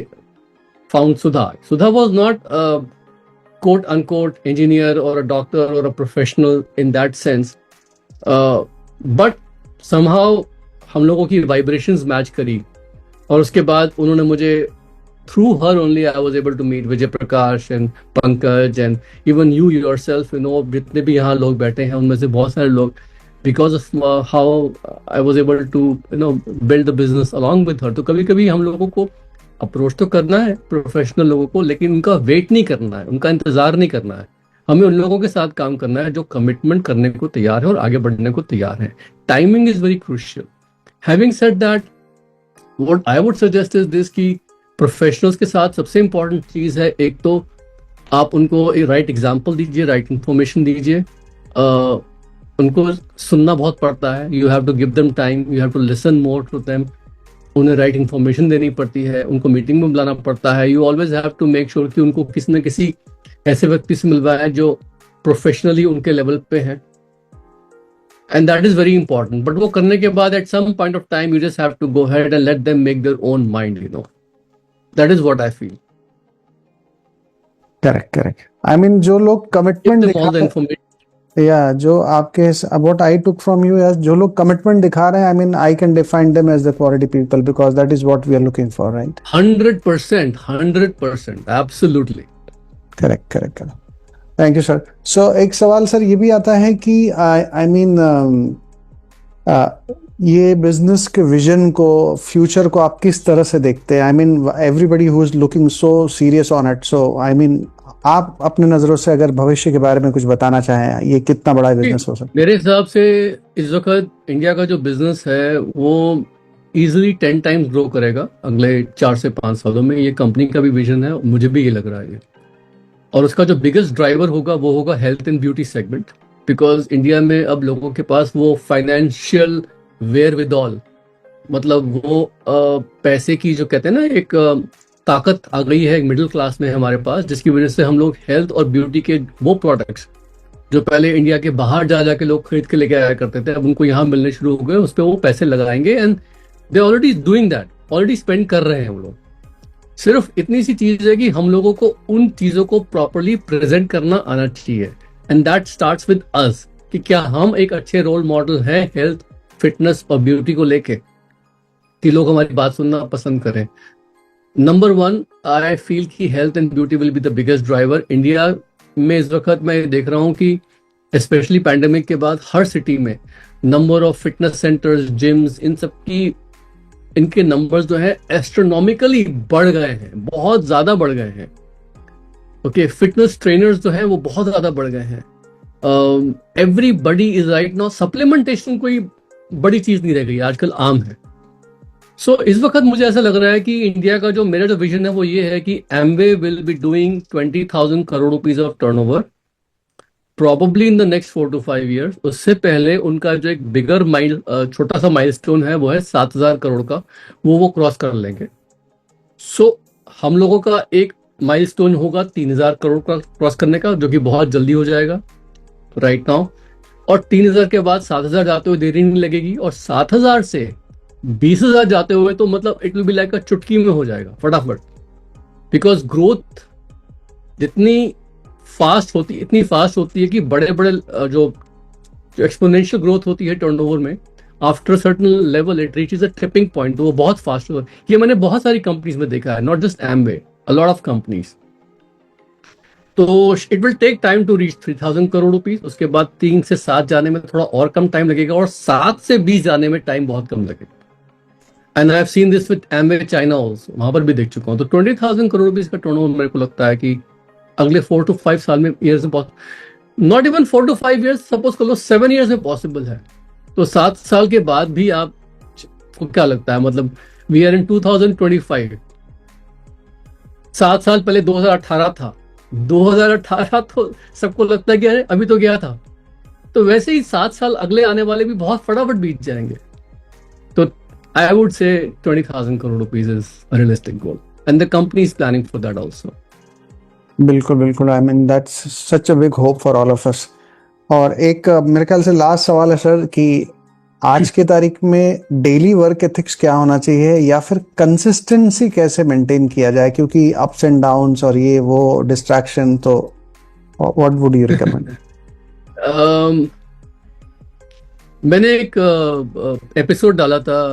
found Sudha. Sudha was not a quote unquote engineer or a doctor or a professional in that sense, but somehow हम लोगों की vibrations match करी, और उसके बाद उन्होंने मुझे through her only I was able to meet Vijay Prakash and Pankaj and even you yourself, you know, जितने भी यहाँ लोग बैठे हैं उनमें से बहुत सारे लोग, because of how I was able to, you know, build the business along with her. तो कभी कभी हम लोगों को अप्रोच तो करना है प्रोफेशनल लोगों को, लेकिन उनका वेट नहीं करना है, उनका इंतजार नहीं करना है। हमें उन लोगों के साथ काम करना है जो कमिटमेंट करने को तैयार है और आगे बढ़ने को तैयार है। Timing is very crucial. Having said that, what I would suggest is this कि प्रोफेशनल्स के साथ सबसे इंपॉर्टेंट चीज है, एक तो आप उनको एक राइट एग्जाम्पल दीजिए, राइट इंफॉर्मेशन दीजिए। उनको सुनना बहुत पड़ता है, you have to give them time, you have to listen more to them. उन्हें राइट इन्फॉर्मेशन देनी पड़ती है, उनको मीटिंग में बुलाना पड़ता है। You always have to make sure कि उनको किसी न किसी ऐसे व्यक्ति से मिलवाए जो प्रोफेशनली उनके लेवल पे है, and that is very important. But वो करने के बाद at some point of time you just have to go ahead and let them make their own mind, you know. That is what I feel. Correct. I mean जो लोग commitment दिखा, या जो आपके what I took from you as जो लोग commitment दिखा रहे हैं, I mean I can define them as the quality people because that is what we are looking for, right? 100%, absolutely. Correct. Thank you sir. So एक सवाल sir ये भी आता है कि आई मीन ये बिजनेस के विजन को, फ्यूचर को आप किस तरह से देखते हैं? I mean everybody who is looking so serious on it, so I mean आप अपने नज़रों से अगर भविष्य के बारे में कुछ बताना चाहें, ये कितना बड़ा बिजनेस हो सकता मेरे हिसाब से इस वक्त इंडिया का जो बिजनेस है वो इजीली 10 टाइम्स ग्रो करेगा अगले 4 से 5 सालों में। ये कंपनी का भी विजन है, मुझे भी ये लग रहा है ये। और उसका जो बिगेस्ट ड्राइवर होगा वो होगा health and beauty segment, because India में अब लोगों के पास वो फाइनेंशियल वेयर विद ऑल, मतलब वो पैसे की जो कहते हैं ना एक ताकत आ गई है मिडिल क्लास में हमारे पास, जिसकी वजह से हम लोग हेल्थ और ब्यूटी के वो प्रोडक्ट्स जो पहले इंडिया के बाहर जा जाके लोग खरीद के लेके आया करते थे, अब उनको यहाँ मिलने शुरू हो गए, उस पर वो पैसे लगाएंगे and they already doing that, already spend कर रहे हैं वो लोग। सिर्फ इतनी सी चीज है कि हम लोगों को उन चीजों को प्रॉपरली प्रेजेंट करना आना चाहिए, and that starts with us कि क्या हम एक अच्छे रोल मॉडल हैं हेल्थ, फिटनेस और ब्यूटी को लेके, कि लोग हमारी बात सुनना पसंद करें। नंबर 1, आई फील कि health and beauty will be the biggest driver India में। इस वक्त मैं देख रहा हूँ कि स्पेशली पैंडेमिक के बाद हर सिटी में number of fitness centres, gyms, इन सब की इनके नंबर्स जो है एस्ट्रोनॉमिकली बढ़ गए हैं, बहुत ज्यादा बढ़ गए हैं। ओके, फिटनेस ट्रेनर्स जो है वो बहुत ज्यादा बढ़ गए हैं। Everybody is right now, supplementation कोई बड़ी चीज नहीं रह गई आजकल, आम है। सो इस वक्त मुझे ऐसा लग रहा है कि इंडिया का जो मेरा जो विजन है वो ये है कि Amway will be doing 20,000 crore rupees of turnover probably in the next 4 to 5 years। उससे पहले उनका जो एक बिगर छोटा सा माइलस्टोन है वो है 7,000 करोड़ का, वो क्रॉस कर लेंगे। सो हम लोगों का एक माइलस्टोन होगा 3,000 करोड़ का क्रॉस करने का, जो कि बहुत जल्दी हो जाएगा राइट नाउ। और 3,000 के बाद 7,000 जाते हुए देरी नहीं लगेगी, और 7,000 से 20,000 जाते हुए तो मतलब इट विल बी लाइक चुटकी में हो जाएगा फटाफट, बिकॉज ग्रोथ जितनी इतनी फास्ट होती है कि बड़े बड़े जो एक्सपोनेंशियल ग्रोथ होती है टर्नओवर में, after certain level it reaches a tipping point, तो वो बहुत फास्ट होता है। ये मैंने बहुत सारी कंपनीज में देखा है, not just Amway, a lot of companies. तो it will take time to reach 3,000 crore rupees. उसके बाद 3 से 7 जाने में थोड़ा और कम टाइम लगेगा, और 7 से 20 जाने में टाइम बहुत कम लगेगा। And I have seen this with Amway China also, वहां पर भी देख चुका हूँ। तो 20,000 करोड़ रुपीज का टर्नओवर मेरे को लगता है कि अगले 4 to 5 साल में, ईयर्स में, not even 4 to 5 years, suppose कर लो 7 years में पॉसिबल है। तो 7 साल के बाद भी आप को क्या लगता है, मतलब वी आर इन 2025, 7 साल पहले 2018 था, 2018 तो सबको लगता है कि अरे अभी तो गया था। तो वैसे ही 7 साल अगले आने वाले भी बहुत फटाफट बीत जाएंगे। तो I would say 20,000 crore rupees is a realistic goal, and the company is planning for that also. बिल्कुल बिल्कुल, I mean that's such a big hope for all of us. और एक मेरे ख्याल से लास्ट सवाल है सर कि आज के तारीख में डेली वर्क एथिक्स क्या होना चाहिए, या फिर कंसिस्टेंसी कैसे मेंटेन किया जाए, क्योंकि अप्स एंड डाउन्स और ये वो डिस्ट्रैक्शन, तो व्हाट वुड यू रिकमेंड? मैंने एक एपिसोड डाला था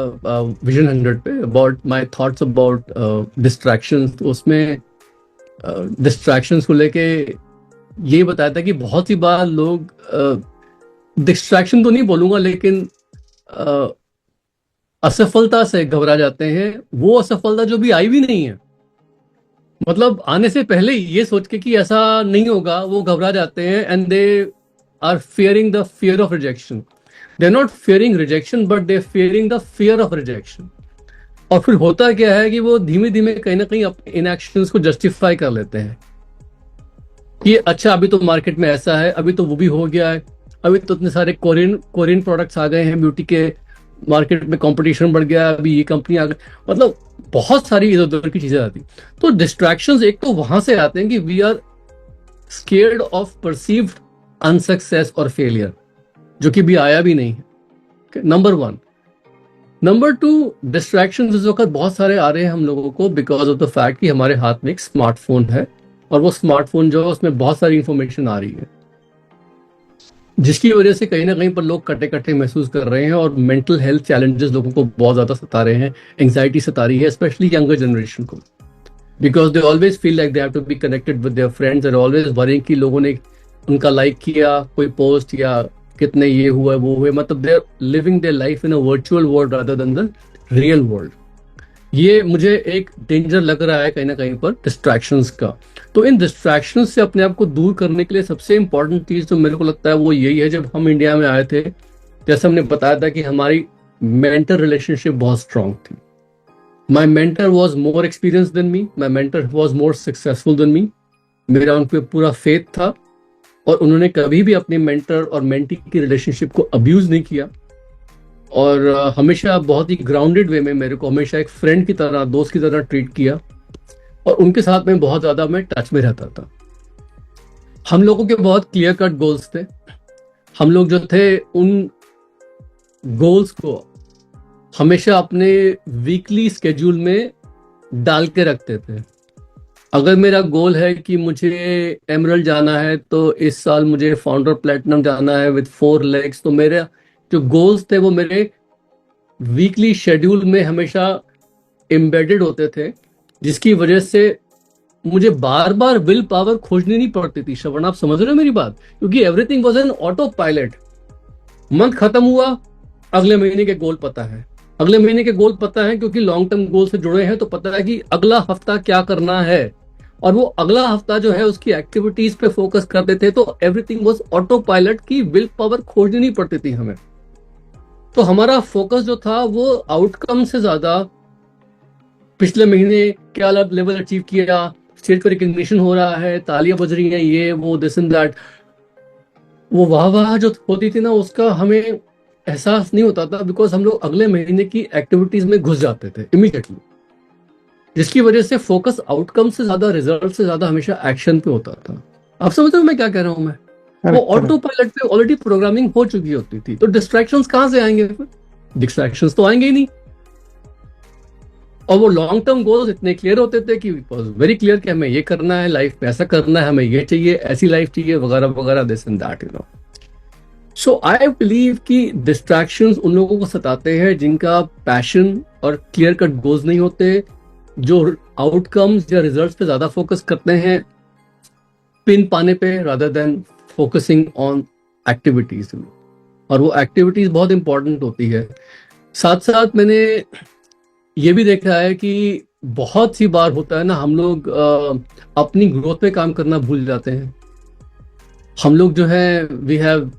विजन 100 पे about my thoughts about distractions. तो उसमें डिस्ट्रैक्शंस को लेके ये बताया था कि बहुत सी बार लोग डिस्ट्रैक्शन तो नहीं बोलूंगा, लेकिन असफलता से घबरा जाते हैं। वो असफलता जो भी आई भी नहीं है, मतलब आने से पहले ये सोच के कि ऐसा नहीं होगा, वो घबरा जाते हैं, and they are fearing the fear of rejection. They are not fearing rejection, but they are fearing the fear of rejection. और फिर होता क्या है कि वो धीमे धीमे कहीं ना कहीं अपने इनएक्शंस को जस्टिफाई कर लेते हैं कि अच्छा अभी तो मार्केट में ऐसा है, अभी तो वो भी हो गया है, अभी तो इतने सारे कोरियन प्रोडक्ट्स आ गए हैं, ब्यूटी के मार्केट में कंपटीशन बढ़ गया, अभी ये कंपनी आ गई, मतलब बहुत सारी इधर उधर की चीजें आती। तो डिस्ट्रैक्शंस एक तो वहां से आते हैं कि we are scared of perceived unsuccess और फेलियर, जो कि भी आया भी नहीं है, नंबर 1। नंबर 2, डिस्ट्रैक्शंस इस वक्त बहुत सारे आ रहे हैं हम लोगों को बिकॉज ऑफ द फैक्ट कि हमारे हाथ में एक स्मार्टफोन है, और वो स्मार्टफोन जो है उसमें बहुत सारी इंफॉर्मेशन आ रही है, जिसकी वजह से कहीं ना कहीं पर लोग कटे कटे महसूस कर रहे हैं, और मेंटल हेल्थ चैलेंजेस लोगों को बहुत ज्यादा सता रहे हैं, एंग्जाइटी सता रही है, स्पेशली यंगर जनरेशन को। Because they always feel like they have to be connected with their friends and always worry कि लोगों ने उनका लाइक किया कोई पोस्ट या कितने ये हुआ वो हुए, मतलब they are living their life in a virtual world rather than the real world. ये मुझे एक डेंजर लग रहा है कहीं ना कहीं पर डिस्ट्रैक्शंस का। तो इन डिस्ट्रैक्शंस से अपने आप को दूर करने के लिए सबसे इंपॉर्टेंट चीज जो मेरे को लगता है वो यही है। जब हम इंडिया में आए थे, जैसे हमने बताया था कि हमारी मेंटर रिलेशनशिप बहुत स्ट्रांग थी। My mentor was more experience than me, my mentor was more successful than me. मेरा उन पर पूरा फेथ था और उन्होंने कभी भी अपने मेंटर और मेंटी की रिलेशनशिप को अब्यूज नहीं किया और हमेशा बहुत ही ग्राउंडेड वे में मेरे को हमेशा एक फ्रेंड की तरह, दोस्त की तरह ट्रीट किया और उनके साथ में बहुत ज्यादा मैं टच में रहता था। हम लोगों के बहुत क्लियर कट गोल्स थे। हम लोग जो थे उन गोल्स को हमेशा अपने वीकली स्केड्यूल में डाल के रखते थे। अगर मेरा गोल है कि मुझे एमरल्ड जाना है तो इस साल मुझे फाउंडर प्लेटिनम जाना है विद 4 legs, तो मेरे जो गोल्स थे वो मेरे वीकली शेड्यूल में हमेशा एम्बेडेड होते थे, जिसकी वजह से मुझे बार बार विल पावर खोजनी नहीं पड़ती थी। श्रवण, आप समझ रहे हो मेरी बात? क्योंकि everything was an auto pilot. Month खत्म हुआ, अगले महीने के गोल पता है, अगले महीने के गोल पता है क्योंकि लॉन्ग टर्म गोल से जुड़े हैं, तो पता है कि अगला हफ्ता क्या करना है और वो अगला हफ्ता जो है उसकी एक्टिविटीज पे फोकस करते थे। तो एवरीथिंग वाज ऑटो पायलट की विल पावर खोजनी नहीं पड़ती थी हमें। तो हमारा फोकस जो था वो आउटकम से ज्यादा पिछले महीने क्या लेवल अचीव किया, स्टेज पर रिकग्निशन हो रहा है, तालियां बज रही हैं, ये वो दिस एंड दैट, वो वाह वाह जो होती थी ना उसका हमें एहसास नहीं होता था, बिकॉज हम लोग अगले महीने की एक्टिविटीज में घुस जाते थे इमीडिएटली, जिसकी वजह से फोकस आउटकम से ज्यादा, रिजल्ट से ज्यादा हमेशा एक्शन पे होता था। आप समझते हो मैं क्या कह रहा हूं? मैं वो ऑटो पायलट पे ऑलरेडी प्रोग्रामिंग हो चुकी होती थी, तो डिस्ट्रैक्शंस कहां से आएंगे? डिस्ट्रैक्शंस तो आएंगे ही नहीं। और वो लॉन्ग टर्म गोल्स इतने क्लियर होते थे कि वेरी क्लियर कि हमें ये करना है लाइफ में, ऐसा करना है, हमें ये चाहिए, ऐसी लाइफ चाहिए, वगैरह वगैरह, this and that, you no. So I believe कि डिस्ट्रैक्शंस उन लोगों को सताते हैं जिनका पैशन और क्लियर कट गोल्स नहीं होते, जो आउटकम्स या रिजल्ट्स पे ज्यादा फोकस करते हैं पिन पाने पे rather than focusing on activities. और वो एक्टिविटीज बहुत इंपॉर्टेंट होती है। साथ साथ मैंने ये भी देखा है कि बहुत सी बार होता है ना, हम लोग अपनी ग्रोथ पे काम करना भूल जाते हैं। हम लोग जो है we have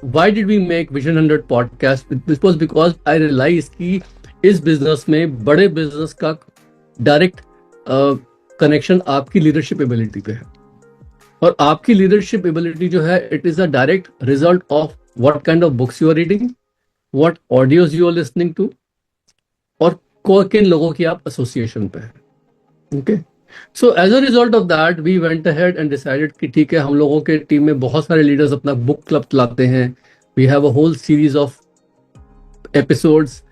why did we make vision 100 podcast? This was because I realise कि इस बिजनेस में, बड़े बिजनेस का डायरेक्ट कनेक्शन आपकी लीडरशिप एबिलिटी पे है। और आपकी लीडरशिप एबिलिटी जो है it is a direct result of what kind of books you are reading, what audios you are listening to, और किन लोगों की आप एसोसिएशन पे है। Okay, so as a result of that we went ahead and decided कि ठीक है, हम लोगों के टीम में बहुत सारे लीडर्स अपना बुक क्लब चलाते हैं। We have a whole series of episodes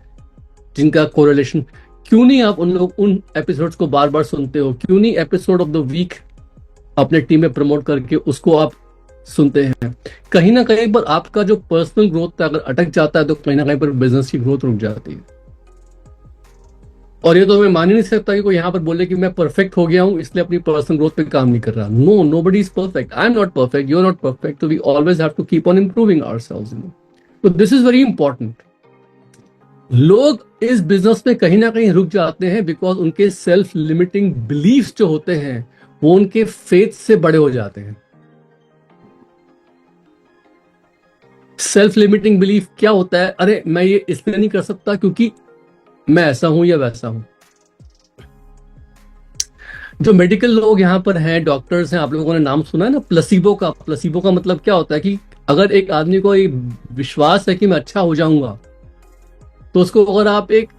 जिनका कोरिलेशन, क्यों नहीं आप उन एपिसोड्स को बार बार सुनते हो? क्यों नहीं एपिसोड ऑफ द वीक अपने टीम में प्रमोट करके उसको आप सुनते हैं? कहीं ना कहीं पर आपका जो पर्सनल ग्रोथ अगर अटक जाता है तो कहीं ना कहीं पर बिजनेस की ग्रोथ रुक जाती है। और ये तो मैं मान ही नहीं सकता कि कोई यहाँ पर बोले कि मैं परफेक्ट हो गया हूं इसलिए अपनी पर्सनल ग्रोथ पे काम नहीं कर रहा। No, nobody is perfect. I am not perfect, you are not perfect, तो we always have to keep on improving ourselves, you know. तो दिस इज वेरी इंपॉर्टेंट। लोग इस बिजनेस में कहीं ना कहीं रुक जाते हैं बिकॉज उनके सेल्फ लिमिटिंग बिलीफ्स जो होते हैं वो उनके फेथ से बड़े हो जाते हैं। सेल्फ लिमिटिंग बिलीफ क्या होता है? अरे मैं ये इसलिए नहीं कर सकता क्योंकि मैं ऐसा हूं या वैसा हूं। जो मेडिकल लोग यहाँ पर हैं, डॉक्टर्स हैं, आप लोगों ने नाम सुना है ना प्लेसिबो का। प्लेसिबो का मतलब क्या होता है कि अगर एक आदमी को एक विश्वास है कि मैं अच्छा हो जाऊंगा, तो उसको अगर आप एक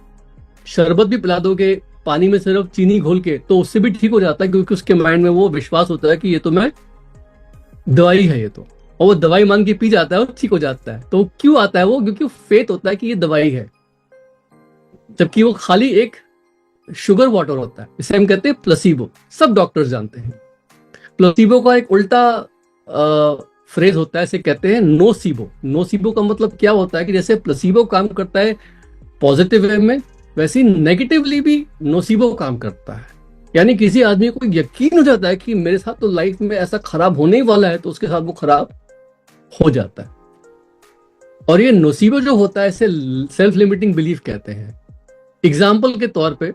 शरबत भी पिला दोगे पानी में सिर्फ चीनी घोल के, तो उससे भी ठीक हो जाता है, क्योंकि उसके माइंड में वो विश्वास होता है कि ये तो मैं दवाई है ये तो, और वो दवाई मान के पी जाता है और ठीक हो जाता है। तो क्यों आता है वो? क्योंकि फेथ होता है कि ये दवाई है, जबकि वो खाली एक शुगर वाटर होता है। इसे हम कहते हैं प्लेसिबो। सब डॉक्टर्स जानते हैं। प्लेसिबो का एक उल्टा फ्रेज होता है, इसे कहते हैं नोसिबो। नोसिबो का मतलब क्या होता है कि जैसे प्लेसिबो काम करता है पॉजिटिव वे में, वैसे ही नेगेटिवली भी नोसिबो काम करता है। यानी किसी आदमी को यकीन हो जाता है कि मेरे साथ तो लाइफ में ऐसा खराब होने ही वाला है, तो उसके साथ वो खराब हो जाता है। और ये नोसीबो जो होता है इसे सेल्फ लिमिटिंग बिलीफ कहते हैं। एग्जाम्पल के तौर पे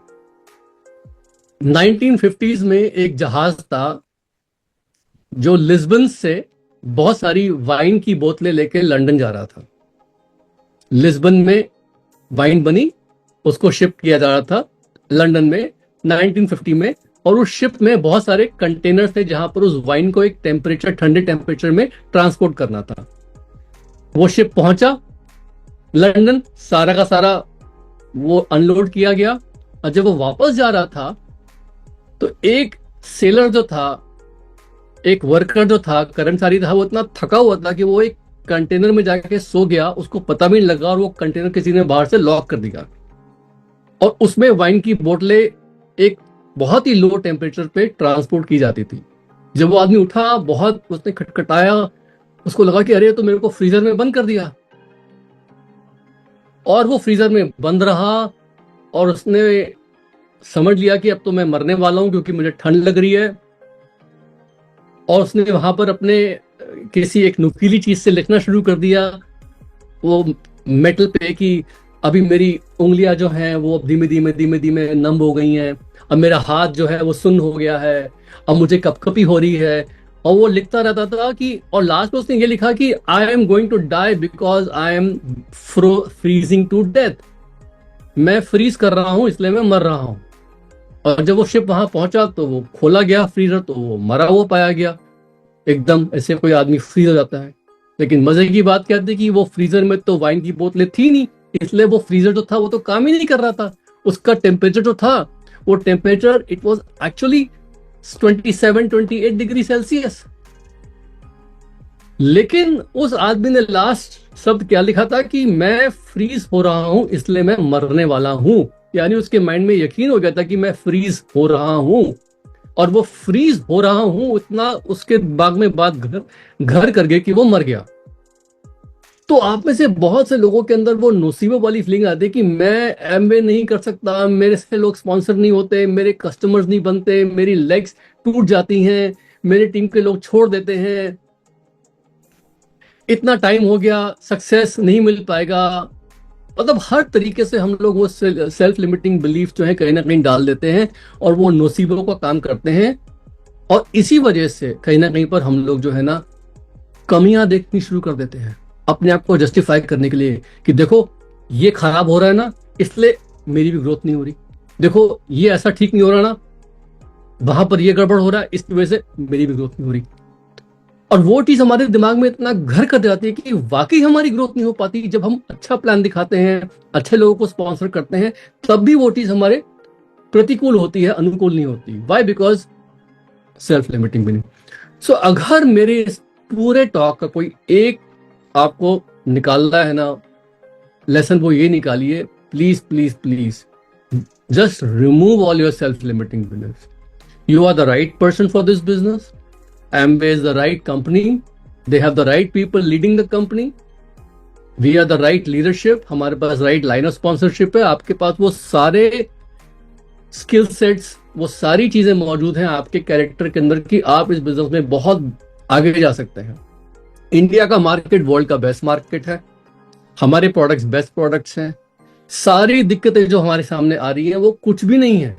1950s में एक जहाज था जो लिस्बन से बहुत सारी वाइन की बोतलें लेके लंदन जा रहा था। लिस्बन में वाइन बनी, उसको शिफ्ट किया जा रहा था लंदन में 1950 में, और उस शिप में बहुत सारे कंटेनर थे जहां पर उस वाइन को एक टेम्परेचर, ठंडे टेम्परेचर में ट्रांसपोर्ट करना था। वो शिप पहुंचा लंदन, सारा का सारा वो अनलोड किया गया, और जब वो वापस जा रहा था तो एक सेलर जो था, एक वर्कर जो था, कर्मचारी था, वो इतना थका हुआ था कि वो एक कंटेनर में जाके सो गया, उसको पता भी नहीं लगा, और वो कंटेनर किसी ने बाहर से लॉक कर दिया, और उसमें वाइन की बोतलें एक बहुत ही लो टेम्परेचर पे ट्रांसपोर्ट की जाती थी। जब वो आदमी उठा, बहुत उसने खटखटाया, उसको लगा कि अरे तो मेरे को फ्रीजर में बंद कर दिया, और वो फ्रीजर में बंद रहा, और उसने समझ लिया कि अब तो मैं मरने वाला हूं क्योंकि मुझे ठंड लग रही है। और उसने वहां पर अपने किसी एक नुकीली चीज से लिखना शुरू कर दिया वो मेटल पे कि अभी मेरी उंगलियां जो हैं वो अब धीमे धीमे धीमे धीमे नम हो गई हैं, अब मेरा हाथ जो है वो सुन्न हो गया है, अब मुझे कपकपी हो रही है। और वो लिखता रहता था कि, और लास्ट में उसने ये लिखा कि I am going to die because I am freezing to death. मैं फ्रीज कर रहा हूं इसलिए मैं मर रहा हूं। और जब वो शिप वहां पहुंचा तो वो खोला गया फ्रीजर, तो वो मरा हुआ पाया गया। एकदम ऐसे कोई आदमी फ्रीज हो जाता है। लेकिन मजे की बात क्या थी कि वो फ्रीजर में तो वाइन की बोतलें थी नहीं, इसलिए वो फ्रीजर जो था वो तो काम ही नहीं कर रहा था। उसका टेम्परेचर जो था वो temperature it was actually 27-28 degree Celsius. लेकिन उस आदमी ने लास्ट शब्द क्या लिखा था कि मैं फ्रीज हो रहा हूं इसलिए मैं मरने वाला हूं। यानी उसके माइंड में यकीन हो गया था कि मैं फ्रीज हो रहा हूं, और वो फ्रीज हो रहा हूं इतना उसके दिमाग में बात घर कर गई कि वो मर गया। तो आप में से बहुत से लोगों के अंदर वो नोसीबो वाली फीलिंग आती है कि मैं एमवे नहीं कर सकता, मेरे से लोग स्पॉन्सर नहीं होते, मेरे कस्टमर्स नहीं बनते, मेरी लेग्स टूट जाती हैं, मेरी टीम के लोग छोड़ देते हैं, इतना टाइम हो गया, सक्सेस नहीं मिल पाएगा। मतलब हर तरीके से हम लोग वो सेल्फ लिमिटिंग बिलीफ जो है कहीं ना कहीं डाल देते हैं, और वो नोसीबो का काम करते हैं। और इसी वजह से कहीं ना कहीं पर हम लोग जो है ना कमियां देखनी शुरू कर देते हैं अपने आप को जस्टिफाई करने के लिए कि देखो ये खराब हो रहा है ना, इसलिए मेरी भी ग्रोथ नहीं हो रही, देखो ये ऐसा ठीक नहीं हो रहा ना, वहां पर ये गड़बड़ हो रहा है, इसकी वजह से मेरी भी ग्रोथ नहीं हो रही। और वो चीज हमारे दिमाग में इतना घर कर जाती है कि वाकई हमारी ग्रोथ नहीं हो पाती। जब हम अच्छा प्लान दिखाते हैं, अच्छे लोगों को स्पॉन्सर करते हैं, तब भी वो चीज हमारे प्रतिकूल होती है, अनुकूल नहीं होती। Why? Because self limiting belief. So अगर मेरे इस पूरे टॉक का कोई एक आपको निकालना है ना लेसन, वो ये निकालिए, please please please just remove all your self limiting belief. You are the right person for this business. Amway is the right company. They have the right people leading the company. We are the right leadership. हमारे पास right line of sponsorship है. आपके पास वो सारे skill sets, वो सारी चीजें मौजूद हैं आपके कैरेक्टर के अंदर कि आप इस बिजनेस में बहुत आगे जा सकते हैं। इंडिया का मार्केट वर्ल्ड का बेस्ट मार्केट है, हमारे प्रोडक्ट्स बेस्ट प्रोडक्ट्स हैं। सारी दिक्कतें जो हमारे सामने आ रही हैं वो कुछ भी नहीं है,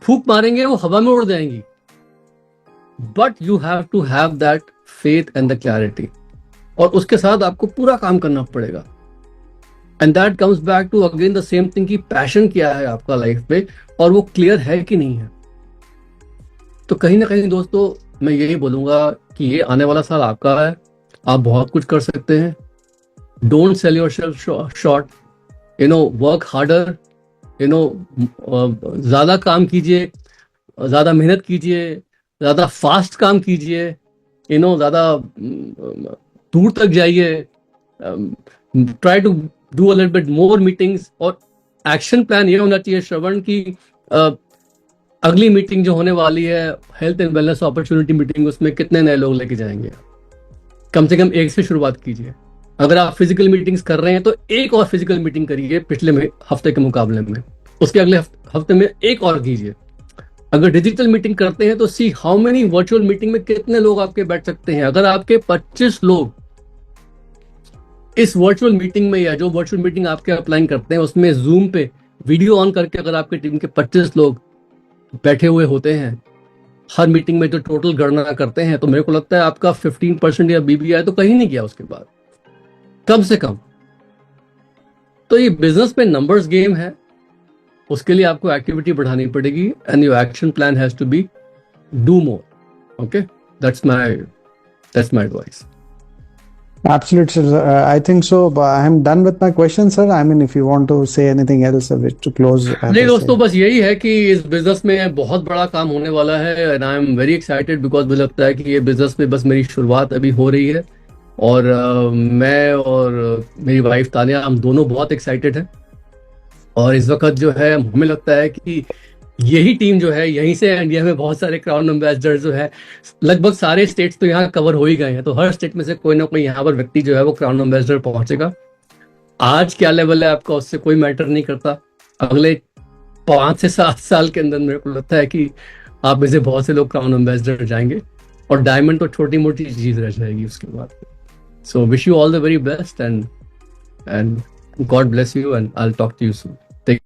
फूक मारेंगे वो हवा में उड़ जाएंगी। But you have to have that faith and the clarity, और उसके साथ आपको पूरा काम करना पड़ेगा। And that comes back to again the same thing कि पैशन क्या है आपका लाइफ पे, और वो क्लियर है कि नहीं है। तो कहीं ना कहीं दोस्तों मैं यही बोलूंगा कि ये आने वाला साल आपका है, आप बहुत कुछ कर सकते हैं। Don't sell yourself short, work harder, ज्यादा काम कीजिए, ज्यादा मेहनत कीजिए, ज्यादा फास्ट काम कीजिए, ज्यादा दूर तक जाइए, try to do a little bit more meetings. और एक्शन प्लान ये होना चाहिए श्रवण की अगली मीटिंग जो होने वाली है health and wellness opportunity meeting, उसमें कितने नए लोग लेके जाएंगे। कम से कम एक से शुरुआत कीजिए। अगर आप फिजिकल मीटिंग्स कर रहे हैं तो एक और फिजिकल मीटिंग करिए पिछले हफ्ते के मुकाबले में, उसके अगले हफ्ते में एक और कीजिए। अगर डिजिटल मीटिंग करते हैं तो see how many virtual meeting में कितने लोग आपके बैठ सकते हैं। अगर आपके 25 लोग इस वर्चुअल मीटिंग में, या जो वर्चुअल मीटिंग आपके अप्लाइन करते हैं उसमें जूम पे वीडियो ऑन करके अगर आपकी टीम के 25 लोग बैठे हुए होते हैं हर मीटिंग में, जो टोटल गणना करते हैं, तो मेरे को लगता है आपका 15% या बीबीआई तो कहीं नहीं गया उसके बाद, कम से कम। तो ये बिजनेस में नंबर्स गेम है, उसके लिए आपको एक्टिविटी बढ़ानी पड़ेगी and your action plan has to be do more. Okay, that's my advice. Absolutely, sir. I think so. But I am done with my question, sir. I mean, if you want to say anything else to close. नहीं दोस्तों, बस यही है कि इस business में बहुत बड़ा काम होने वाला है and I am very excited because मुझे लगता है कि ये बिजनेस में बस मेरी शुरुआत अभी हो रही है। और मैं और मेरी वाइफ तानिया, हम दोनों बहुत एक्साइटेड हैं। और इस वक्त जो है हमें लगता है कि यही टीम जो है, यहीं से इंडिया में बहुत सारे क्राउन एम्बेसडर जो है, लगभग सारे स्टेट्स तो यहाँ कवर हो ही गए हैं, तो हर स्टेट में से कोई ना कोई यहाँ पर व्यक्ति जो है वो क्राउन एम्बेसडर पहुंचेगा। आज क्या लेवल है आपका उससे कोई मैटर नहीं करता, अगले 5 से 7 साल के अंदर मेरे को लगता है कि आप में से बहुत से लोग क्राउन एम्बेसडर जाएंगे और डायमंड तो छोटी मोटी चीज रह जाएगी उसके बाद। So wish you all the very best and God bless you and I will talk to you soon.